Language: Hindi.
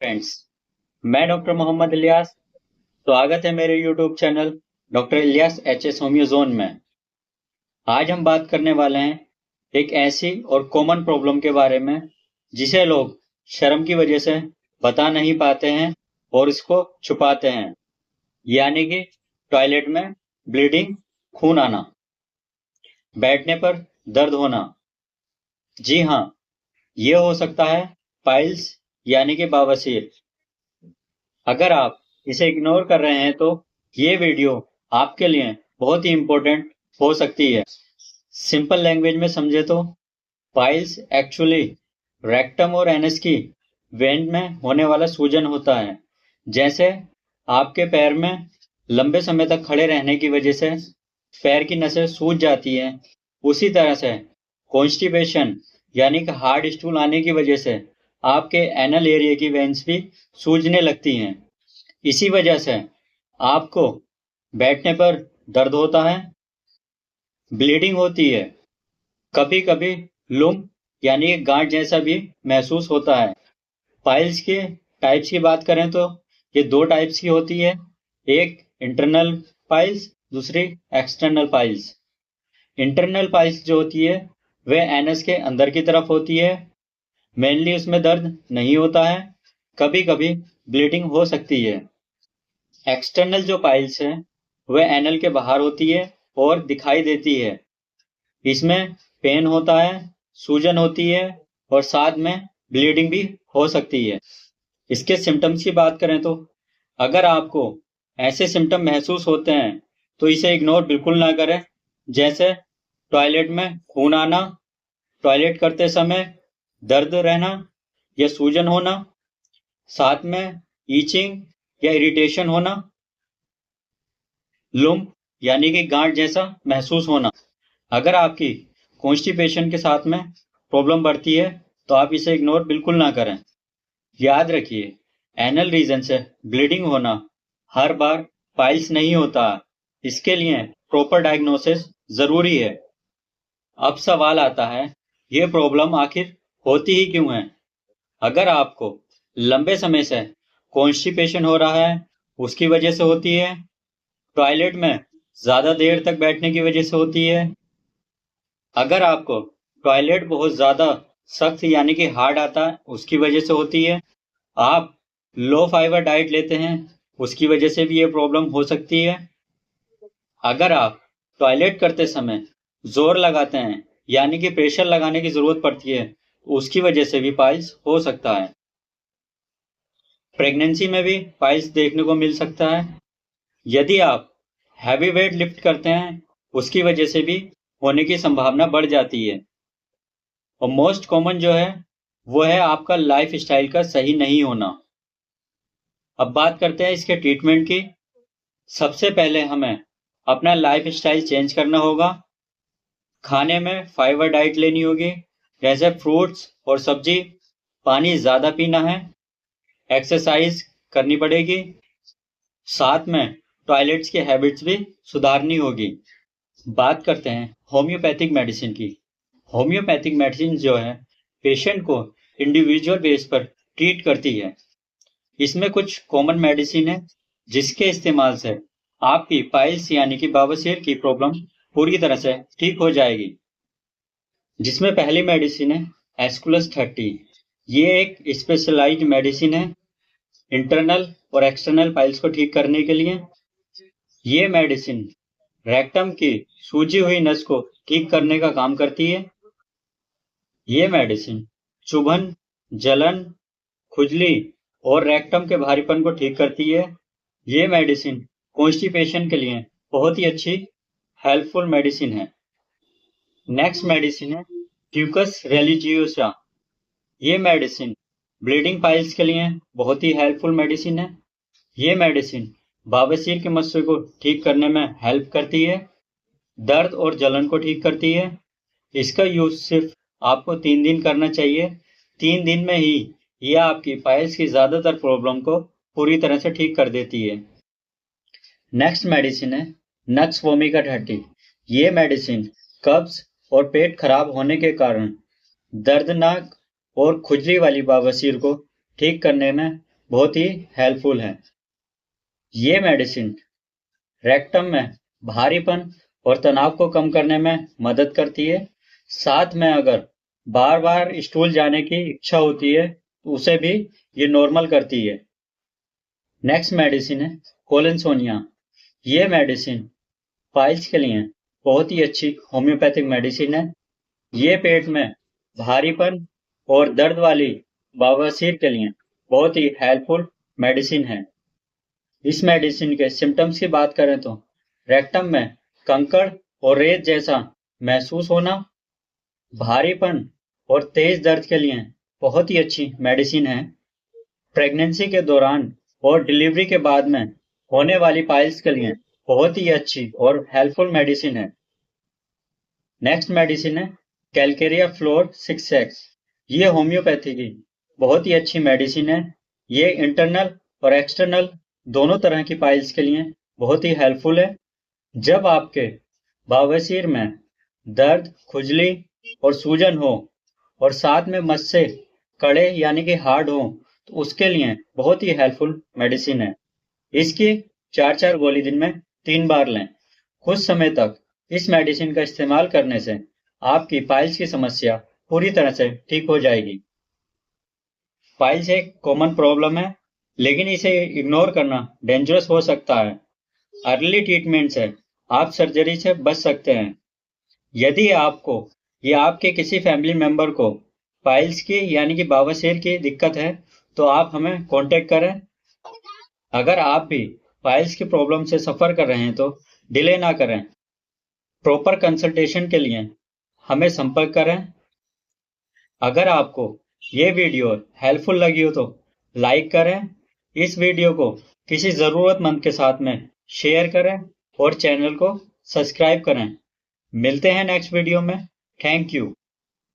फ्रेंड्स, मैं डॉक्टर मोहम्मद इलियास। स्वागत है मेरे YouTube channel doctor Ilyas HS homeo zone में। आज हम बात करने वाले हैं एक ऐसी और कॉमन प्रॉब्लम के बारे में जिसे लोग शर्म की वजह से बता नहीं पाते हैं और इसको छुपाते हैं, यानी कि टॉयलेट में ब्लीडिंग, खून आना, बैठने पर दर्द होना। जी हाँ, ये हो सकता है पाइल्स यानी कि बवासीर। अगर आप इसे इग्नोर कर रहे हैं तो ये वीडियो आपके लिए बहुत ही इम्पोर्टेंट हो सकती है। सिंपल लैंग्वेज में समझे तो पाइल्स एक्चुअली रेक्टम और एनस की वेन में होने वाला सूजन होता है। जैसे आपके पैर में लंबे समय तक खड़े रहने की वजह से पैर की नसें सूज जाती हैं, उसी तरह से कॉन्स्टिपेशन यानी कि हार्ड स्टूल आने की वजह से आपके एनल एरिया की वेन्स भी सूजने लगती हैं। इसी वजह से आपको बैठने पर दर्द होता है, ब्लीडिंग होती है, कभी कभी लुम्प यानी कि गांठ जैसा भी महसूस होता है। पाइल्स के टाइप्स की बात करें तो ये दो टाइप्स की होती है, एक इंटरनल पाइल्स, दूसरी एक्सटर्नल पाइल्स। इंटरनल पाइल्स जो होती है वह एनस के अंदर की तरफ होती है। मेनली उसमें दर्द नहीं होता है, कभी कभी ब्लीडिंग हो सकती है। एक्सटर्नल जो पाइल्स है वह एनल के बाहर होती है और दिखाई देती है। इसमें पेन होता है, सूजन होती है और साथ में ब्लीडिंग भी हो सकती है। इसके सिम्टम्स की बात करें तो अगर आपको ऐसे सिम्टम महसूस होते हैं तो इसे इग्नोर बिल्कुल ना करें। जैसे टॉयलेट में खून आना, टॉयलेट करते समय दर्द रहना या सूजन होना, साथ में ईचिंग या इरिटेशन होना, लुम्प यानी कि गांठ जैसा महसूस होना। अगर आपकी कॉन्स्टिपेशन के साथ में प्रॉब्लम बढ़ती है तो आप इसे इग्नोर बिल्कुल ना करें। याद रखिए, एनल रीजन से ब्लीडिंग होना हर बार पाइल्स नहीं होता। इसके लिए प्रॉपर डायग्नोसिस जरूरी है। अब सवाल आता है, ये प्रॉब्लम आखिर होती ही क्यों है? अगर आपको लंबे समय से कॉन्स्टिपेशन हो रहा है, उसकी वजह से होती है। टॉयलेट में ज्यादा देर तक बैठने की वजह से होती है। अगर आपको टॉयलेट बहुत ज्यादा सख्त यानी कि हार्ड आता है, उसकी वजह से होती है। आप लो फाइबर डाइट लेते हैं, उसकी वजह से भी ये प्रॉब्लम हो सकती है। अगर आप टॉयलेट करते समय जोर लगाते हैं यानी कि प्रेशर लगाने की जरूरत पड़ती है, उसकी वजह से भी पाइल्स हो सकता है। प्रेगनेंसी में भी पाइल्स देखने को मिल सकता है। यदि आप हैवी वेट लिफ्ट करते हैं, उसकी वजह से भी होने की संभावना बढ़ जाती है। और मोस्ट कॉमन जो है वो है आपका लाइफ स्टाइल का सही नहीं होना। अब बात करते हैं इसके ट्रीटमेंट की। सबसे पहले हमें अपना लाइफ स्टाइल चेंज करना होगा। खाने में फाइबर डाइट लेनी होगी, जैसे फ्रूट्स और सब्जी। पानी ज्यादा पीना है, एक्सरसाइज करनी पड़ेगी, साथ में टॉयलेट्स की हैबिट्स भी सुधारनी होगी। बात करते हैं होम्योपैथिक मेडिसिन की। होम्योपैथिक मेडिसिन जो है पेशेंट को इंडिविजुअल बेस पर ट्रीट करती है। इसमें कुछ कॉमन मेडिसिन है जिसके इस्तेमाल से आपकी पाइल्स यानी कि बवासीर की प्रॉब्लम पूरी तरह से ठीक हो जाएगी। जिसमें पहली मेडिसिन है एस्कुलस 30। ये एक स्पेशलाइज्ड मेडिसिन है इंटरनल और एक्सटर्नल पाइल्स को ठीक करने के लिए। ये मेडिसिन रेक्टम की सूजी हुई नस को ठीक करने का काम करती है। ये मेडिसिन चुभन, जलन, खुजली और रेक्टम के भारीपन को ठीक करती है। ये मेडिसिन कॉन्स्टिपेशन के लिए बहुत ही अच्छी हेल्पफुल मेडिसिन है। नेक्स्ट मेडिसिन है ट्यूकस रिलीजियोसा। ये मेडिसिन ब्लीडिंग पाइल्स के लिए बहुत ही हेल्पफुल मेडिसिन है। ये मेडिसिन बवासीर के मसले को ठीक करने में हेल्प करती है, दर्द और जलन को ठीक करती है। इसका यूज सिर्फ आपको 3 दिन करना चाहिए। 3 दिन में ही यह आपकी पाइल्स की ज्यादातर प्रॉब्लम को पूरी तरह से ठीक कर देती है। नेक्स्ट मेडिसिन है नक्स वोमिका 30। ये मेडिसिन कब्ज और पेट खराब होने के कारण दर्दनाक और खुजली वाली बवासीर को ठीक करने में बहुत ही हेल्पफुल है। ये मेडिसिन रेक्टम में भारीपन और तनाव को कम करने में मदद करती है। साथ में अगर बार बार स्टूल जाने की इच्छा होती है तो उसे भी ये नॉर्मल करती है। नेक्स्ट मेडिसिन है कोलिनसोनिया। ये मेडिसिन पाइल्स के लिए बहुत ही अच्छी होम्योपैथिक मेडिसिन है। ये पेट में भारीपन और दर्द वाली बवासीर के लिए बहुत ही हेल्पफुल मेडिसिन है। इस मेडिसिन के सिम्टम्स की बात करें तो रेक्टम में कंकड़ और रेत जैसा महसूस होना, भारीपन और तेज दर्द के लिए बहुत ही अच्छी मेडिसिन है। प्रेगनेंसी के दौरान और डिलीवरी के बाद में होने वाली पाइल्स के लिए बहुत ही अच्छी और हेल्पफुल मेडिसिन है। नेक्स्ट मेडिसिन है कैलकेरिया फ्लोर 6x। ये होम्योपैथी की बहुत ही अच्छी मेडिसिन है। ये इंटरनल और एक्सटर्नल दोनों तरह की पाइल्स के लिए बहुत ही हेल्पफुल है। जब आपके बवासीर में दर्द, खुजली और सूजन हो और साथ में मस्से कड़े यानी कि हार्ड हो तो उसके लिए बहुत ही हेल्पफुल मेडिसिन है। इसकी 4-4 गोली दिन में 3 बार लें। कुछ समय तक इस मेडिसिन का इस्तेमाल करने से आपकी पाइल्स की समस्या पूरी तरह से ठीक हो जाएगी। पाइल्स एक कॉमन प्रॉब्लम है, लेकिन इसे इग्नोर करना डेंजरस हो सकता है। अर्ली ट्रीटमेंट से आप सर्जरी से बच सकते हैं। यदि आपको या आपके किसी फैमिली मेंबर को पाइल्स की यानी कि बवासीर की दिक्कत है तो आप हमें कांटेक्ट करें। अगर आप भी पाइल्स की प्रॉब्लम से सफर कर रहे हैं तो डिले ना करें। प्रॉपर कंसल्टेशन के लिए हमें संपर्क करें। अगर आपको ये वीडियो हेल्पफुल लगी हो तो लाइक करें, इस वीडियो को किसी ज़रूरतमंद के साथ में शेयर करें और चैनल को सब्सक्राइब करें। मिलते हैं नेक्स्ट वीडियो में। Thank you.